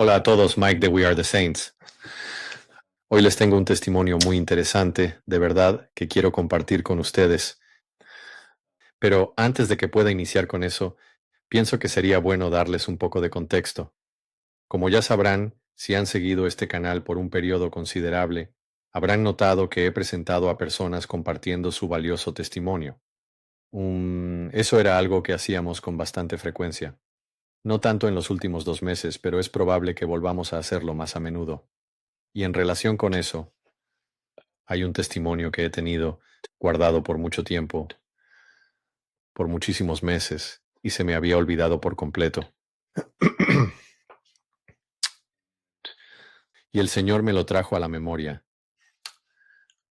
Hola a todos, Mike de We Are the Saints. Hoy les tengo un testimonio muy interesante, de verdad, que quiero compartir con ustedes. Pero antes de que pueda iniciar con eso, pienso que sería bueno darles un poco de contexto. Como ya sabrán, si han seguido este canal por un periodo considerable, habrán notado que he presentado a personas compartiendo su valioso testimonio. Eso era algo que hacíamos con bastante frecuencia. No tanto en los últimos 2 meses, pero es probable que volvamos a hacerlo más a menudo. Y en relación con eso, hay un testimonio que he tenido guardado por mucho tiempo, por muchísimos meses, y se me había olvidado por completo. Y el Señor me lo trajo a la memoria,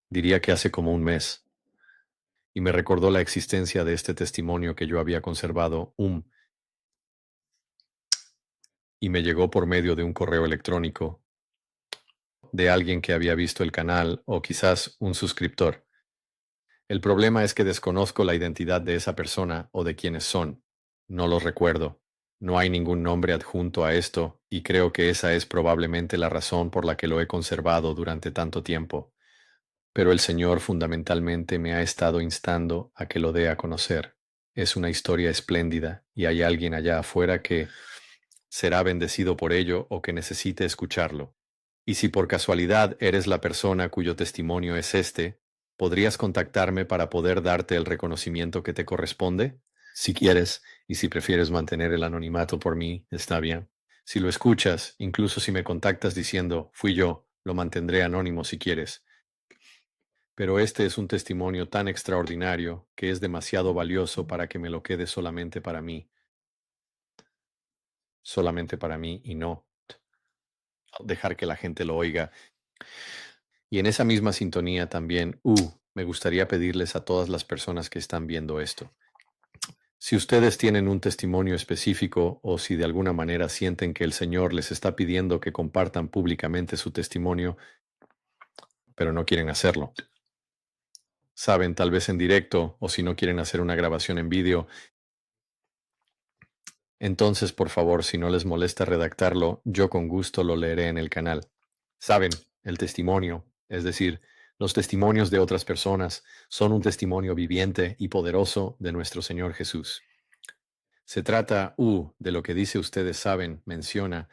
diría que hace como un mes, y me recordó la existencia de este testimonio que yo había conservado, y me llegó por medio de un correo electrónico de alguien que había visto el canal o quizás un suscriptor. El problema es que desconozco la identidad de esa persona o de quiénes son. No los recuerdo. No hay ningún nombre adjunto a esto, y creo que esa es probablemente la razón por la que lo he conservado durante tanto tiempo. Pero el Señor fundamentalmente me ha estado instando a que lo dé a conocer. Es una historia espléndida, y hay alguien allá afuera que será bendecido por ello o que necesite escucharlo. Y si por casualidad eres la persona cuyo testimonio es este, ¿podrías contactarme para poder darte el reconocimiento que te corresponde? Si quieres, y si prefieres mantener el anonimato por mí, está bien. Si lo escuchas, incluso si me contactas diciendo, fui yo, lo mantendré anónimo si quieres. Pero este es un testimonio tan extraordinario que es demasiado valioso para que me lo quede solamente para mí y no dejar que la gente lo oiga. Y en esa misma sintonía también, me gustaría pedirles a todas las personas que están viendo esto. Si ustedes tienen un testimonio específico o si de alguna manera sienten que el Señor les está pidiendo que compartan públicamente su testimonio, pero no quieren hacerlo, saben, tal vez en directo o si no quieren hacer una grabación en vídeo, entonces por favor, si no les molesta redactarlo, yo con gusto lo leeré en el canal. Saben, el testimonio, es decir, los testimonios de otras personas, son un testimonio viviente y poderoso de nuestro Señor Jesús. Se trata, de lo que dice ustedes saben, menciona,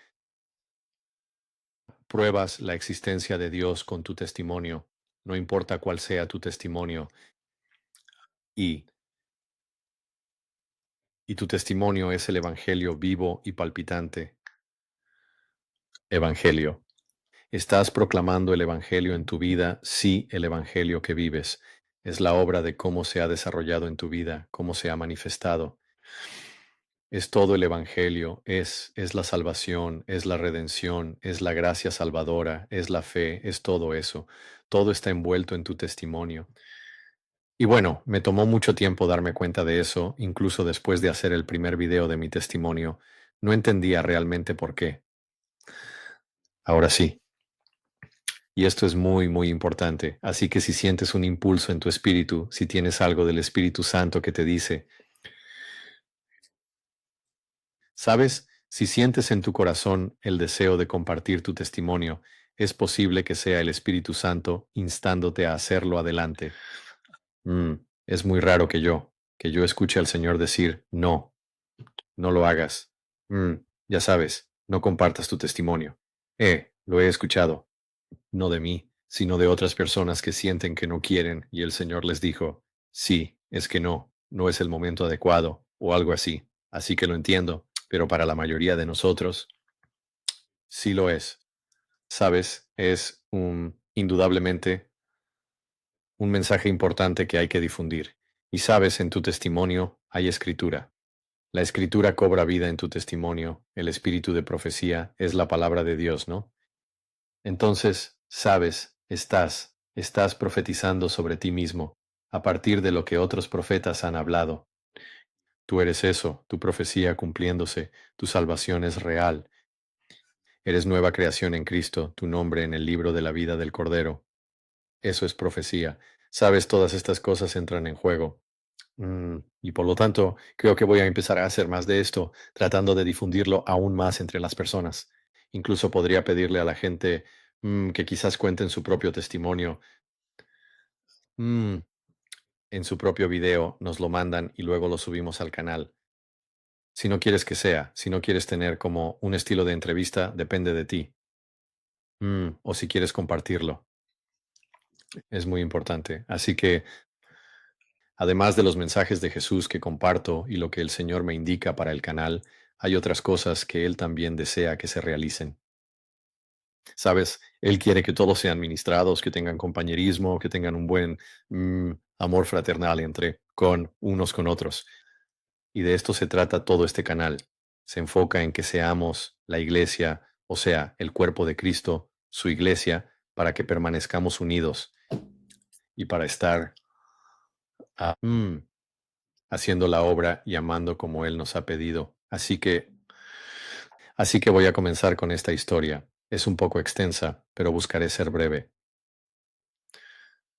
pruebas la existencia de Dios con tu testimonio, no importa cuál sea tu testimonio, y, y tu testimonio es el Evangelio vivo y palpitante. Evangelio. Estás proclamando el Evangelio en tu vida, sí, el Evangelio que vives. Es la obra de cómo se ha desarrollado en tu vida, cómo se ha manifestado. Es todo el Evangelio, es la salvación, es la redención, es la gracia salvadora, es la fe, es todo eso. Todo está envuelto en tu testimonio. Y bueno, me tomó mucho tiempo darme cuenta de eso, incluso después de hacer el primer video de mi testimonio. No entendía realmente por qué. Ahora sí. Y esto es muy, muy importante. Así que si sientes un impulso en tu espíritu, si tienes algo del Espíritu Santo que te dice, ¿sabes? Si sientes en tu corazón el deseo de compartir tu testimonio, es posible que sea el Espíritu Santo instándote a hacerlo adelante. Es muy raro que yo escuche al Señor decir, no, no lo hagas. Ya sabes, no compartas tu testimonio. Lo he escuchado, no de mí, sino de otras personas que sienten que no quieren y el Señor les dijo, sí, es que no es el momento adecuado o algo así. Así que lo entiendo, pero para la mayoría de nosotros, sí lo es. Sabes, es indudablemente un mensaje importante que hay que difundir. Y sabes, en tu testimonio hay escritura. La escritura cobra vida en tu testimonio. El espíritu de profecía es la palabra de Dios, ¿no? Entonces, sabes, estás profetizando sobre ti mismo, a partir de lo que otros profetas han hablado. Tú eres eso, tu profecía cumpliéndose, tu salvación es real. Eres nueva creación en Cristo, tu nombre en el libro de la vida del Cordero. Eso es profecía. Sabes, todas estas cosas entran en juego. Y por lo tanto, creo que voy a empezar a hacer más de esto, tratando de difundirlo aún más entre las personas. Incluso podría pedirle a la gente que quizás cuenten su propio testimonio. mm, en su propio video, nos lo mandan y luego lo subimos al canal. Si no quieres que sea, si no quieres tener como un estilo de entrevista, depende de ti. O si quieres compartirlo, es muy importante. Así que, además de los mensajes de Jesús que comparto y lo que el Señor me indica para el canal, hay otras cosas que Él también desea que se realicen. Sabes, Él quiere que todos sean ministrados, que tengan compañerismo, que tengan un buen amor fraternal entre con unos con otros. Y de esto se trata todo este canal. Se enfoca en que seamos la iglesia, o sea, el cuerpo de Cristo, su iglesia, para que permanezcamos unidos y para estar ah, haciendo la obra y amando como Él nos ha pedido. Así que voy a comenzar con esta historia. Es un poco extensa, pero buscaré ser breve.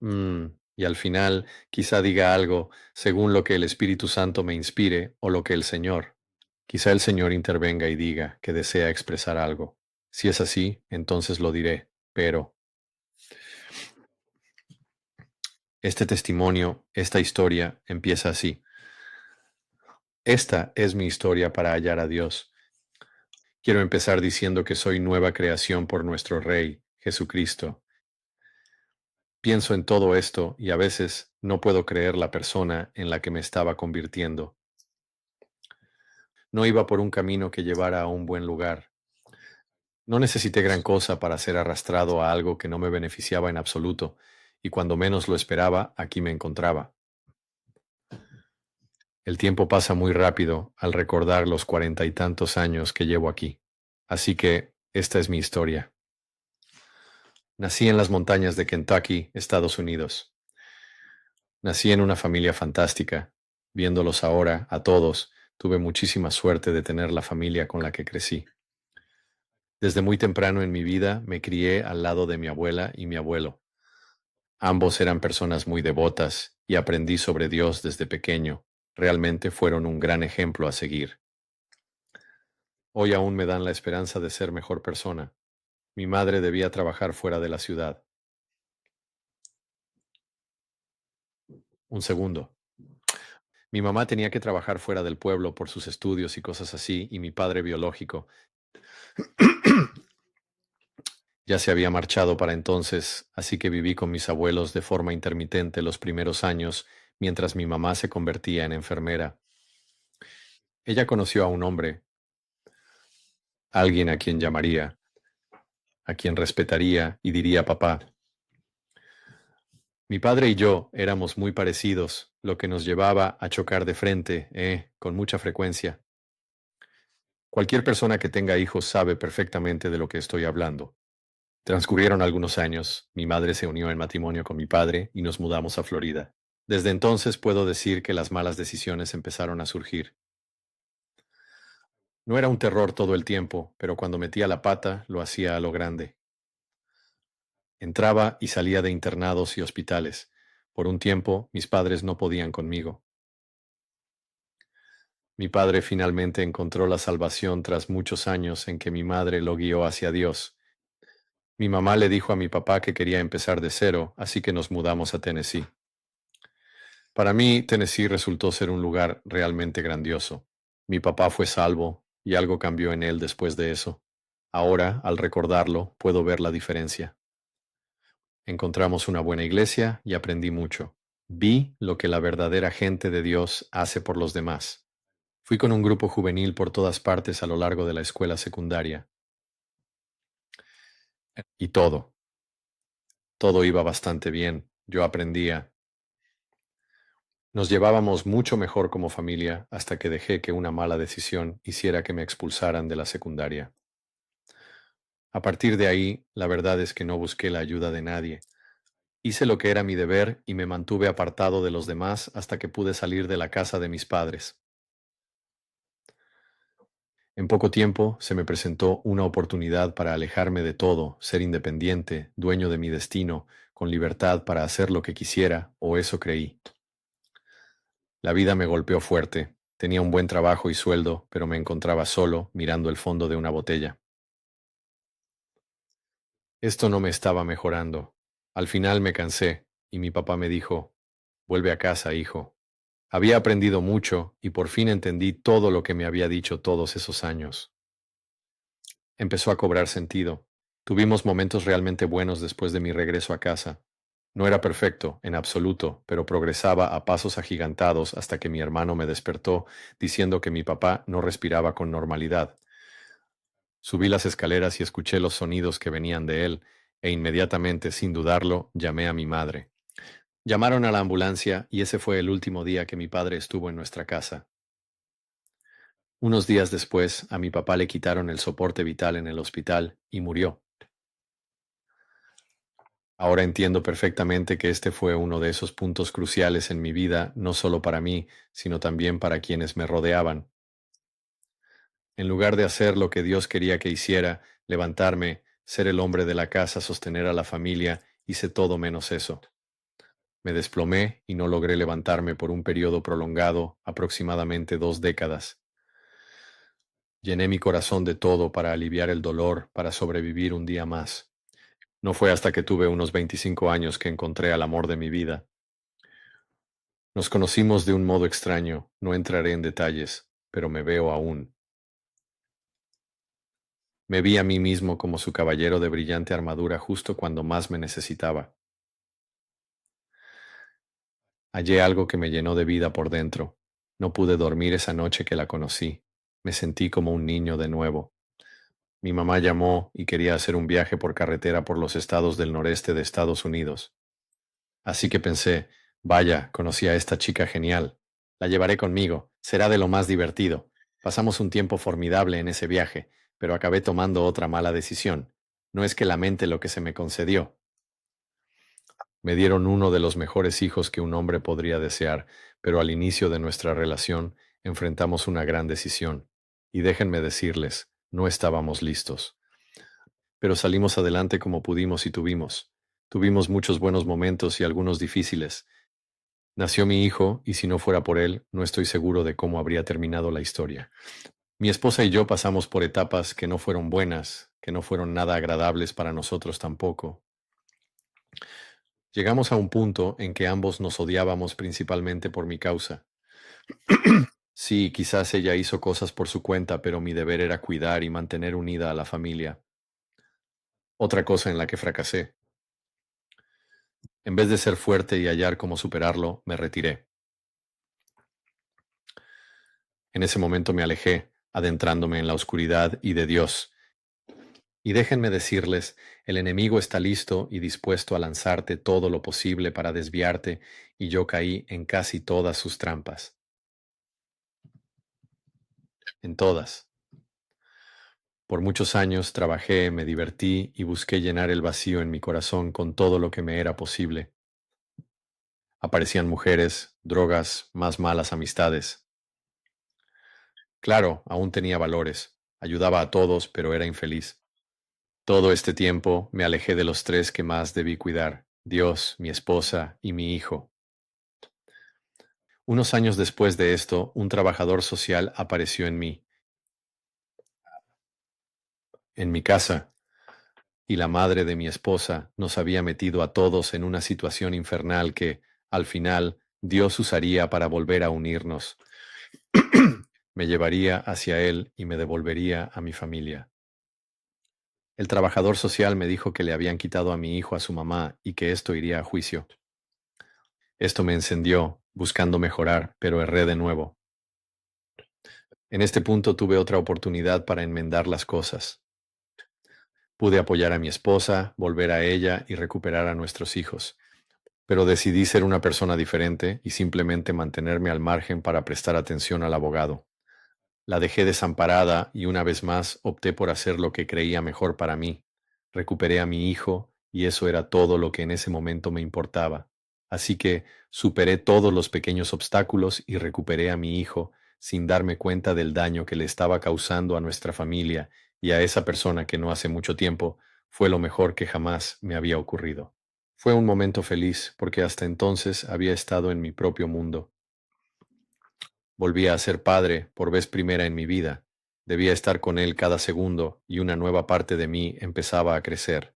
Y al final, quizá diga algo según lo que el Espíritu Santo me inspire o lo que el Señor. Quizá el Señor intervenga y diga que desea expresar algo. Si es así, entonces lo diré. Pero este testimonio, esta historia, empieza así. Esta es mi historia para hallar a Dios. Quiero empezar diciendo que soy nueva creación por nuestro Rey, Jesucristo. Pienso en todo esto y a veces no puedo creer la persona en la que me estaba convirtiendo. No iba por un camino que llevara a un buen lugar. No necesité gran cosa para ser arrastrado a algo que no me beneficiaba en absoluto, y cuando menos lo esperaba, aquí me encontraba. El tiempo pasa muy rápido al recordar los 40 y tantos años que llevo aquí. Así que esta es mi historia. Nací en las montañas de Kentucky, Estados Unidos. Nací en una familia fantástica. Viéndolos ahora, a todos, tuve muchísima suerte de tener la familia con la que crecí. Desde muy temprano en mi vida me crié al lado de mi abuela y mi abuelo. Ambos eran personas muy devotas y aprendí sobre Dios desde pequeño. Realmente fueron un gran ejemplo a seguir. Hoy aún me dan la esperanza de ser mejor persona. Mi madre debía trabajar fuera de la ciudad. Un segundo. Mi mamá tenía que trabajar fuera del pueblo por sus estudios y cosas así, y mi padre biológico ya se había marchado para entonces, así que viví con mis abuelos de forma intermitente los primeros años, mientras mi mamá se convertía en enfermera. Ella conoció a un hombre, alguien a quien llamaría, a quien respetaría y diría papá. Mi padre y yo éramos muy parecidos, lo que nos llevaba a chocar de frente, con mucha frecuencia. Cualquier persona que tenga hijos sabe perfectamente de lo que estoy hablando. Transcurrieron algunos años, mi madre se unió en matrimonio con mi padre y nos mudamos a Florida. Desde entonces puedo decir que las malas decisiones empezaron a surgir. No era un terror todo el tiempo, pero cuando metía la pata lo hacía a lo grande. Entraba y salía de internados y hospitales. Por un tiempo mis padres no podían conmigo. Mi padre finalmente encontró la salvación tras muchos años en que mi madre lo guió hacia Dios. Mi mamá le dijo a mi papá que quería empezar de cero, así que nos mudamos a Tennessee. Para mí, Tennessee resultó ser un lugar realmente grandioso. Mi papá fue salvo y algo cambió en él después de eso. Ahora, al recordarlo, puedo ver la diferencia. Encontramos una buena iglesia y aprendí mucho. Vi lo que la verdadera gente de Dios hace por los demás. Fui con un grupo juvenil por todas partes a lo largo de la escuela secundaria. Y todo iba bastante bien. Yo aprendía. Nos llevábamos mucho mejor como familia hasta que dejé que una mala decisión hiciera que me expulsaran de la secundaria. A partir de ahí, la verdad es que no busqué la ayuda de nadie. Hice lo que era mi deber y me mantuve apartado de los demás hasta que pude salir de la casa de mis padres. En poco tiempo se me presentó una oportunidad para alejarme de todo, ser independiente, dueño de mi destino, con libertad para hacer lo que quisiera, o eso creí. La vida me golpeó fuerte. Tenía un buen trabajo y sueldo, pero me encontraba solo, mirando el fondo de una botella. Esto no me estaba mejorando. Al final me cansé y mi papá me dijo, vuelve a casa, hijo. Había aprendido mucho y por fin entendí todo lo que me había dicho todos esos años. Empezó a cobrar sentido. Tuvimos momentos realmente buenos después de mi regreso a casa. No era perfecto, en absoluto, pero progresaba a pasos agigantados hasta que mi hermano me despertó diciendo que mi papá no respiraba con normalidad. Subí las escaleras y escuché los sonidos que venían de él, e inmediatamente, sin dudarlo, llamé a mi madre. Llamaron a la ambulancia y ese fue el último día que mi padre estuvo en nuestra casa. Unos días después, a mi papá le quitaron el soporte vital en el hospital y murió. Ahora entiendo perfectamente que este fue uno de esos puntos cruciales en mi vida, no solo para mí, sino también para quienes me rodeaban. En lugar de hacer lo que Dios quería que hiciera, levantarme, ser el hombre de la casa, sostener a la familia, hice todo menos eso. Me desplomé y no logré levantarme por un periodo prolongado, aproximadamente 2 décadas. Llené mi corazón de todo para aliviar el dolor, para sobrevivir un día más. No fue hasta que tuve unos 25 años que encontré al amor de mi vida. Nos conocimos de un modo extraño, no entraré en detalles, pero me veo aún. Me vi a mí mismo como su caballero de brillante armadura justo cuando más me necesitaba. Hallé algo que me llenó de vida por dentro. No pude dormir esa noche que la conocí. Me sentí como un niño de nuevo. Mi mamá llamó y quería hacer un viaje por carretera por los estados del noreste de Estados Unidos. Así que pensé, vaya, conocí a esta chica genial. La llevaré conmigo, será de lo más divertido. Pasamos un tiempo formidable en ese viaje, pero acabé tomando otra mala decisión. No es que lamente lo que se me concedió. Me dieron uno de los mejores hijos que un hombre podría desear, pero al inicio de nuestra relación enfrentamos una gran decisión. Y déjenme decirles, no estábamos listos. Pero salimos adelante como pudimos y tuvimos. Tuvimos muchos buenos momentos y algunos difíciles. Nació mi hijo, y si no fuera por él, no estoy seguro de cómo habría terminado la historia. Mi esposa y yo pasamos por etapas que no fueron buenas, que no fueron nada agradables para nosotros tampoco. Llegamos a un punto en que ambos nos odiábamos principalmente por mi causa. Sí, quizás ella hizo cosas por su cuenta, pero mi deber era cuidar y mantener unida a la familia. Otra cosa en la que fracasé. En vez de ser fuerte y hallar cómo superarlo, me retiré. En ese momento me alejé, adentrándome en la oscuridad y de Dios. Y déjenme decirles, el enemigo está listo y dispuesto a lanzarte todo lo posible para desviarte, y yo caí en casi todas sus trampas, en todas. Por muchos años trabajé, me divertí y busqué llenar el vacío en mi corazón con todo lo que me era posible. Aparecían mujeres, drogas, más malas amistades. Claro, aún tenía valores, ayudaba a todos, pero era infeliz. Todo este tiempo me alejé de los tres que más debí cuidar, Dios, mi esposa y mi hijo. Unos años después de esto, un trabajador social apareció en mi casa, y la madre de mi esposa nos había metido a todos en una situación infernal que, al final, Dios usaría para volver a unirnos. Me llevaría hacia él y me devolvería a mi familia. El trabajador social me dijo que le habían quitado a mi hijo a su mamá y que esto iría a juicio. Esto me encendió, buscando mejorar, pero erré de nuevo. En este punto tuve otra oportunidad para enmendar las cosas. Pude apoyar a mi esposa, volver a ella y recuperar a nuestros hijos. Pero decidí ser una persona diferente y simplemente mantenerme al margen para prestar atención al abogado. La dejé desamparada y una vez más opté por hacer lo que creía mejor para mí. Recuperé a mi hijo y eso era todo lo que en ese momento me importaba. Así que superé todos los pequeños obstáculos y recuperé a mi hijo sin darme cuenta del daño que le estaba causando a nuestra familia y a esa persona que no hace mucho tiempo fue lo mejor que jamás me había ocurrido. Fue un momento feliz porque hasta entonces había estado en mi propio mundo. Volvía a ser padre por vez primera en mi vida. Debía estar con él cada segundo y una nueva parte de mí empezaba a crecer.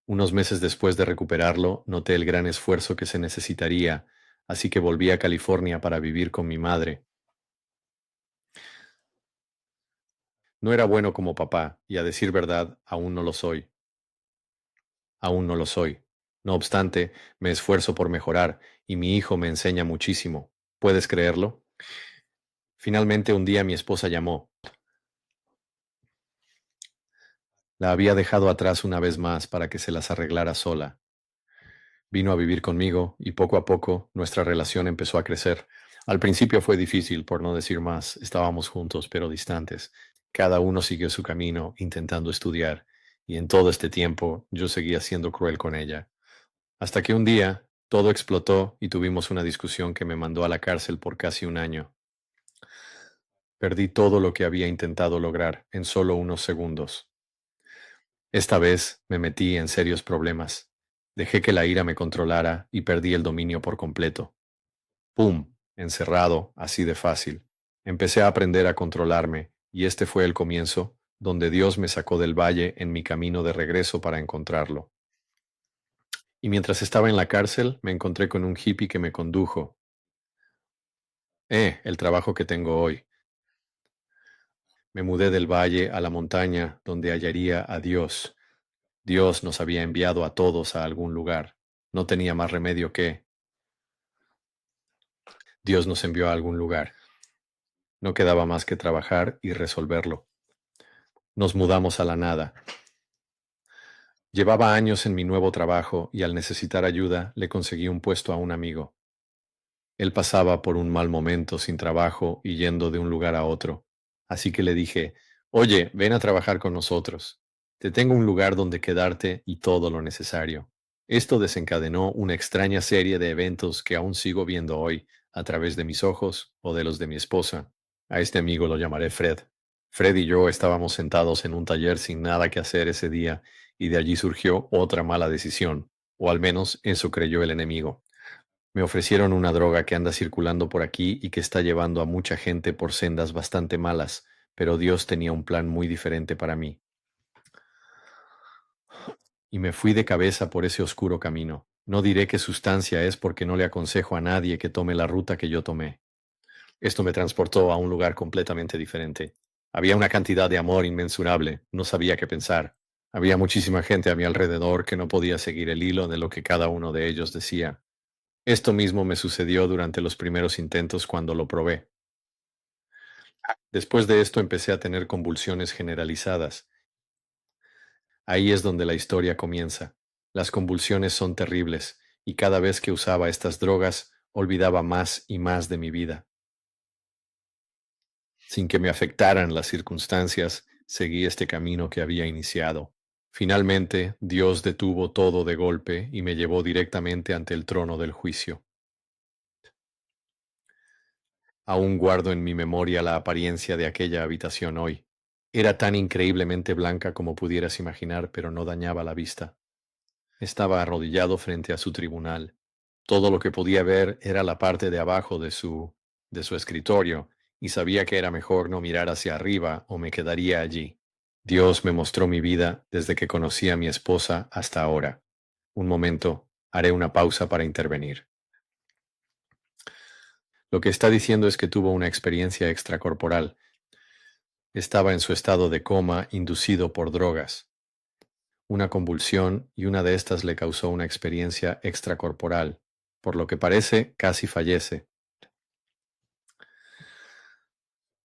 Unos meses después de recuperarlo, noté el gran esfuerzo que se necesitaría, así que volví a California para vivir con mi madre. No era bueno como papá, y a decir verdad, aún no lo soy. Aún no lo soy. No obstante, me esfuerzo por mejorar, y mi hijo me enseña muchísimo. ¿Puedes creerlo? Finalmente un día mi esposa llamó. La había dejado atrás una vez más para que se las arreglara sola. Vino a vivir conmigo y poco a poco nuestra relación empezó a crecer. Al principio fue difícil, por no decir más. Estábamos juntos, pero distantes. Cada uno siguió su camino, intentando estudiar, y en todo este tiempo yo seguía siendo cruel con ella. Hasta que un día todo explotó y tuvimos una discusión que me mandó a la cárcel por casi un año. Perdí todo lo que había intentado lograr en solo unos segundos. Esta vez me metí en serios problemas. Dejé que la ira me controlara y perdí el dominio por completo. ¡Pum! Encerrado, así de fácil. Empecé a aprender a controlarme, y este fue el comienzo, donde Dios me sacó del valle en mi camino de regreso para encontrarlo. Y mientras estaba en la cárcel, me encontré con un hippie que me condujo. El trabajo que tengo hoy. Me mudé del valle a la montaña, donde hallaría a Dios. Dios nos había enviado a todos a algún lugar. No tenía más remedio que Dios nos envió a algún lugar. No quedaba más que trabajar y resolverlo. Nos mudamos a la nada. Llevaba años en mi nuevo trabajo y al necesitar ayuda le conseguí un puesto a un amigo. Él pasaba por un mal momento sin trabajo y yendo de un lugar a otro. Así que le dije, oye, ven a trabajar con nosotros. Te tengo un lugar donde quedarte y todo lo necesario. Esto desencadenó una extraña serie de eventos que aún sigo viendo hoy a través de mis ojos o de los de mi esposa. A este amigo lo llamaré Fred. Fred y yo estábamos sentados en un taller sin nada que hacer ese día y de allí surgió otra mala decisión, o al menos eso creyó el enemigo. Me ofrecieron una droga que anda circulando por aquí y que está llevando a mucha gente por sendas bastante malas, pero Dios tenía un plan muy diferente para mí. Y me fui de cabeza por ese oscuro camino. No diré qué sustancia es porque no le aconsejo a nadie que tome la ruta que yo tomé. Esto me transportó a un lugar completamente diferente. Había una cantidad de amor inmensurable, no sabía qué pensar. Había muchísima gente a mi alrededor que no podía seguir el hilo de lo que cada uno de ellos decía. Esto mismo me sucedió durante los primeros intentos cuando lo probé. Después de esto empecé a tener convulsiones generalizadas. Ahí es donde la historia comienza. Las convulsiones son terribles, y cada vez que usaba estas drogas, olvidaba más y más de mi vida. Sin que me afectaran las circunstancias, seguí este camino que había iniciado. Finalmente, Dios detuvo todo de golpe y me llevó directamente ante el trono del juicio. Aún guardo en mi memoria la apariencia de aquella habitación hoy. Era tan increíblemente blanca como pudieras imaginar, pero no dañaba la vista. Estaba arrodillado frente a su tribunal. Todo lo que podía ver era la parte de abajo de su escritorio, y sabía que era mejor no mirar hacia arriba o me quedaría allí. Dios me mostró mi vida desde que conocí a mi esposa hasta ahora. Un momento, haré una pausa para intervenir. Lo que está diciendo es que tuvo una experiencia extracorporal. Estaba en su estado de coma inducido por drogas. Una convulsión y una de estas le causó una experiencia extracorporal. Por lo que parece, casi fallece.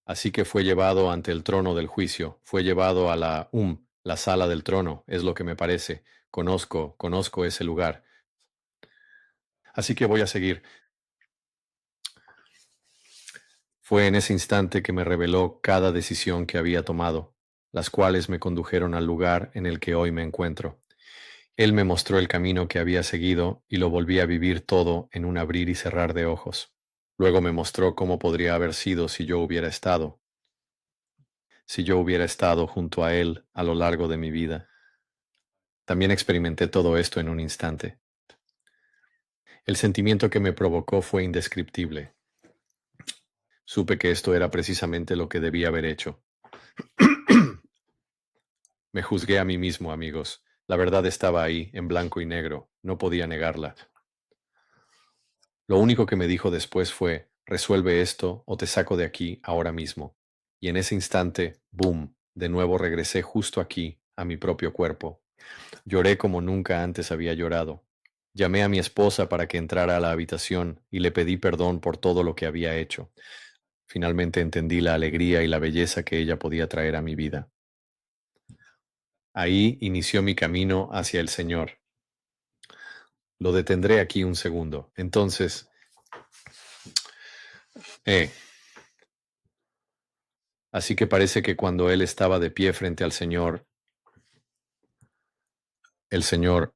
Así que fue llevado ante el trono del juicio. Fue llevado a la sala del trono, es lo que me parece. Conozco ese lugar. Así que voy a seguir. Fue en ese instante que me reveló cada decisión que había tomado, las cuales me condujeron al lugar en el que hoy me encuentro. Él me mostró el camino que había seguido y lo volví a vivir todo en un abrir y cerrar de ojos. Luego me mostró cómo podría haber sido si yo hubiera estado junto a él a lo largo de mi vida. También experimenté todo esto en un instante. El sentimiento que me provocó fue indescriptible. Supe que esto era precisamente lo que debía haber hecho. Me juzgué a mí mismo, amigos. La verdad estaba ahí, en blanco y negro. No podía negarla. Lo único que me dijo después fue, resuelve esto o te saco de aquí ahora mismo. Y en ese instante, boom, de nuevo regresé justo aquí, a mi propio cuerpo. Lloré como nunca antes había llorado. Llamé a mi esposa para que entrara a la habitación y le pedí perdón por todo lo que había hecho. Finalmente entendí la alegría y la belleza que ella podía traer a mi vida. Ahí inició mi camino hacia el Señor. Lo detendré aquí un segundo. Entonces, eh, así que parece que cuando él estaba de pie frente al Señor, el Señor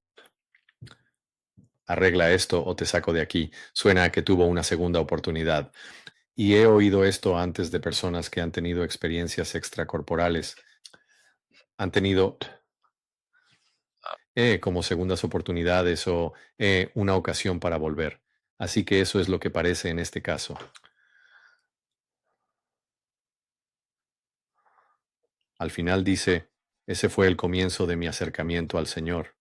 arregla esto o te saco de aquí. Suena a que tuvo una segunda oportunidad. Y he oído esto antes de personas que han tenido experiencias extracorporales. Han tenido como segundas oportunidades o una ocasión para volver. Así que eso es lo que parece en este caso. Al final dice, ese fue el comienzo de mi acercamiento al Señor.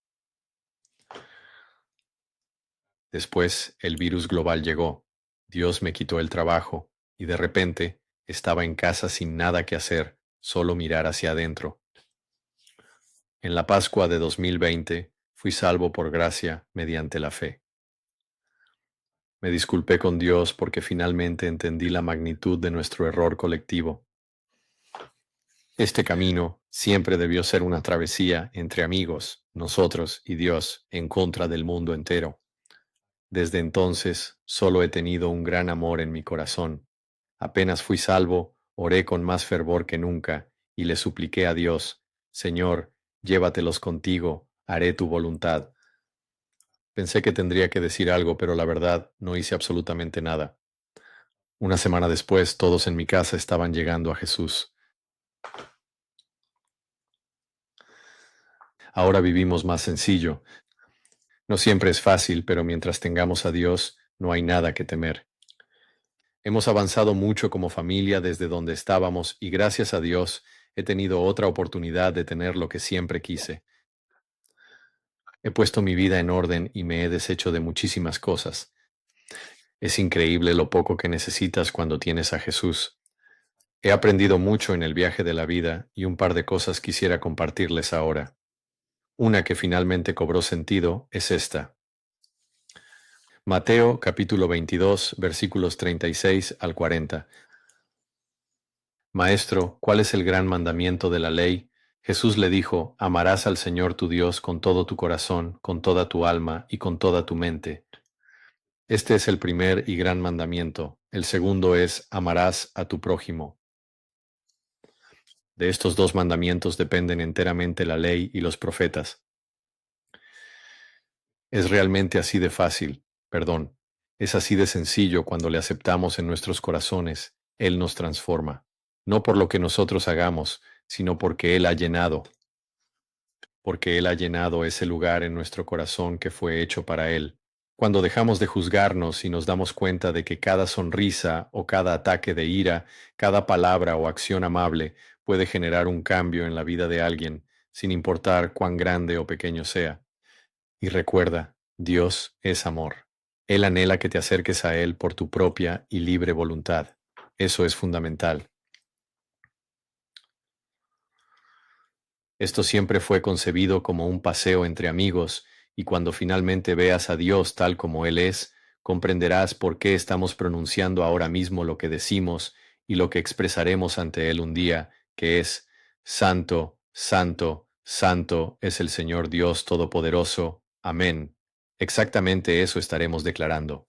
Después el virus global llegó. Dios me quitó el trabajo y de repente estaba en casa sin nada que hacer, solo mirar hacia adentro. En la Pascua de 2020 fui salvo por gracia mediante la fe. Me disculpé con Dios porque finalmente entendí la magnitud de nuestro error colectivo. Este camino siempre debió ser una travesía entre amigos, nosotros y Dios, en contra del mundo entero. Desde entonces, solo he tenido un gran amor en mi corazón. Apenas fui salvo, oré con más fervor que nunca y le supliqué a Dios, Señor, llévatelos contigo, haré tu voluntad. Pensé que tendría que decir algo, pero la verdad, no hice absolutamente nada. Una semana después, todos en mi casa estaban llegando a Jesús. Ahora vivimos más sencillo. No siempre es fácil, pero mientras tengamos a Dios, no hay nada que temer. Hemos avanzado mucho como familia desde donde estábamos y gracias a Dios he tenido otra oportunidad de tener lo que siempre quise. He puesto mi vida en orden y me he deshecho de muchísimas cosas. Es increíble lo poco que necesitas cuando tienes a Jesús. He aprendido mucho en el viaje de la vida y un par de cosas quisiera compartirles ahora. Una que finalmente cobró sentido es esta. Mateo capítulo 22 versículos 36 al 40. Maestro, ¿cuál es el gran mandamiento de la ley? Jesús le dijo, amarás al Señor tu Dios con todo tu corazón, con toda tu alma y con toda tu mente. Este es el primer y gran mandamiento. El segundo es, amarás a tu prójimo. De estos dos mandamientos dependen enteramente la ley y los profetas. Es realmente así de fácil, perdón, es así de sencillo cuando le aceptamos en nuestros corazones. Él nos transforma, no por lo que nosotros hagamos, sino porque Él ha llenado ese lugar en nuestro corazón que fue hecho para Él. Cuando dejamos de juzgarnos y nos damos cuenta de que cada sonrisa o cada ataque de ira, cada palabra o acción amable puede generar un cambio en la vida de alguien, sin importar cuán grande o pequeño sea. Y recuerda, Dios es amor. Él anhela que te acerques a Él por tu propia y libre voluntad. Eso es fundamental. Esto siempre fue concebido como un paseo entre amigos, y cuando finalmente veas a Dios tal como Él es, comprenderás por qué estamos pronunciando ahora mismo lo que decimos y lo que expresaremos ante Él un día, que es, Santo, Santo, Santo es el Señor Dios Todopoderoso. Amén. Exactamente eso estaremos declarando.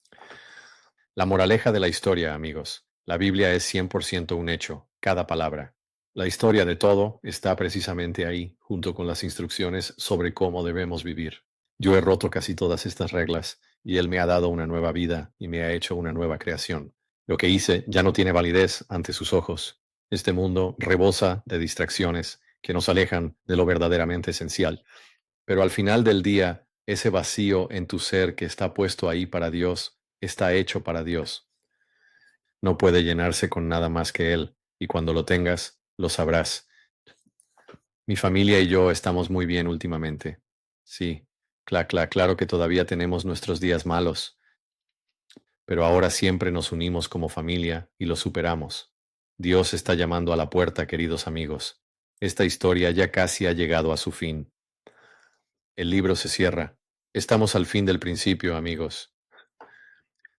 La moraleja de la historia, amigos. La Biblia es 100% un hecho, cada palabra. La historia de todo está precisamente ahí, junto con las instrucciones sobre cómo debemos vivir. Yo he roto casi todas estas reglas y Él me ha dado una nueva vida y me ha hecho una nueva creación. Lo que hice ya no tiene validez ante sus ojos. Este mundo rebosa de distracciones que nos alejan de lo verdaderamente esencial. Pero al final del día, ese vacío en tu ser que está puesto ahí para Dios, está hecho para Dios. No puede llenarse con nada más que Él, y cuando lo tengas, lo sabrás. Mi familia y yo estamos muy bien últimamente. Sí, claro que todavía tenemos nuestros días malos, pero ahora siempre nos unimos como familia y lo superamos. Dios está llamando a la puerta, queridos amigos. Esta historia ya casi ha llegado a su fin. El libro se cierra. Estamos al fin del principio, amigos.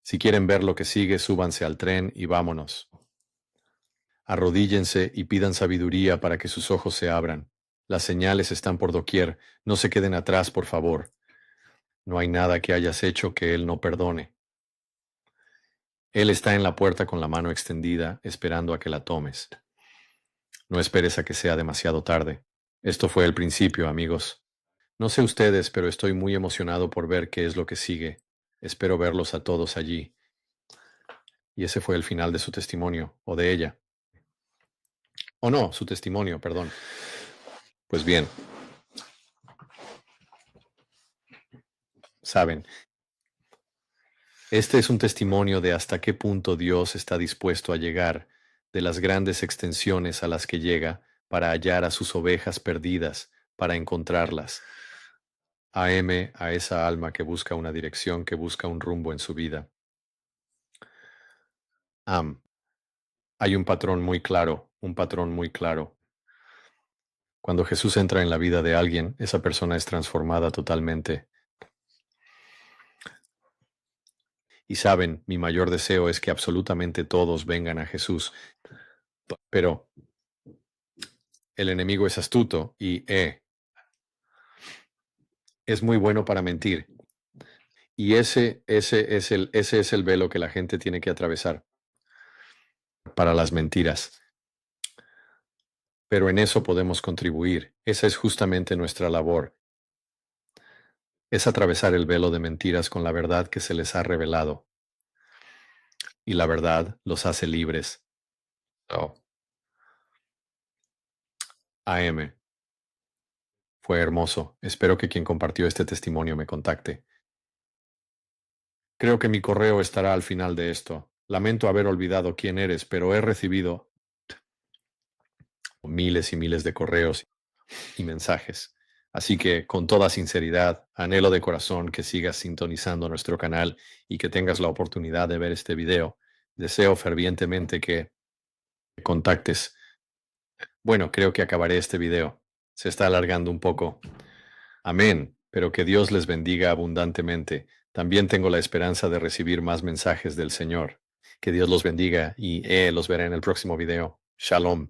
Si quieren ver lo que sigue, súbanse al tren y vámonos. Arrodíllense y pidan sabiduría para que sus ojos se abran. Las señales están por doquier. No se queden atrás, por favor. No hay nada que hayas hecho que Él no perdone. Él está en la puerta con la mano extendida, esperando a que la tomes. No esperes a que sea demasiado tarde. Esto fue el principio, amigos. No sé ustedes, pero estoy muy emocionado por ver qué es lo que sigue. Espero verlos a todos allí. Y ese fue el final de su testimonio, o de ella. O no, su testimonio, perdón. Pues bien, saben, este es un testimonio de hasta qué punto Dios está dispuesto a llegar, de las grandes extensiones a las que llega para hallar a sus ovejas perdidas, para encontrarlas. A esa alma que busca una dirección, que busca un rumbo en su vida. Am, hay un patrón muy claro, un patrón muy claro. Cuando Jesús entra en la vida de alguien, esa persona es transformada totalmente. Y saben, mi mayor deseo es que absolutamente todos vengan a Jesús. Pero el enemigo es astuto y es muy bueno para mentir. Y ese es el velo que la gente tiene que atravesar para las mentiras. Pero en eso podemos contribuir. Esa es justamente nuestra labor. Es atravesar el velo de mentiras con la verdad que se les ha revelado. Y la verdad los hace libres. Oh. AM. Fue hermoso. Espero que quien compartió este testimonio me contacte. Creo que mi correo estará al final de esto. Lamento haber olvidado quién eres, pero he recibido miles y miles de correos y mensajes. Así que, con toda sinceridad, anhelo de corazón que sigas sintonizando nuestro canal y que tengas la oportunidad de ver este video. Deseo fervientemente que contactes. Bueno, creo que acabaré este video. Se está alargando un poco. Amén. Pero que Dios les bendiga abundantemente. También tengo la esperanza de recibir más mensajes del Señor. Que Dios los bendiga y los veré en el próximo video. Shalom.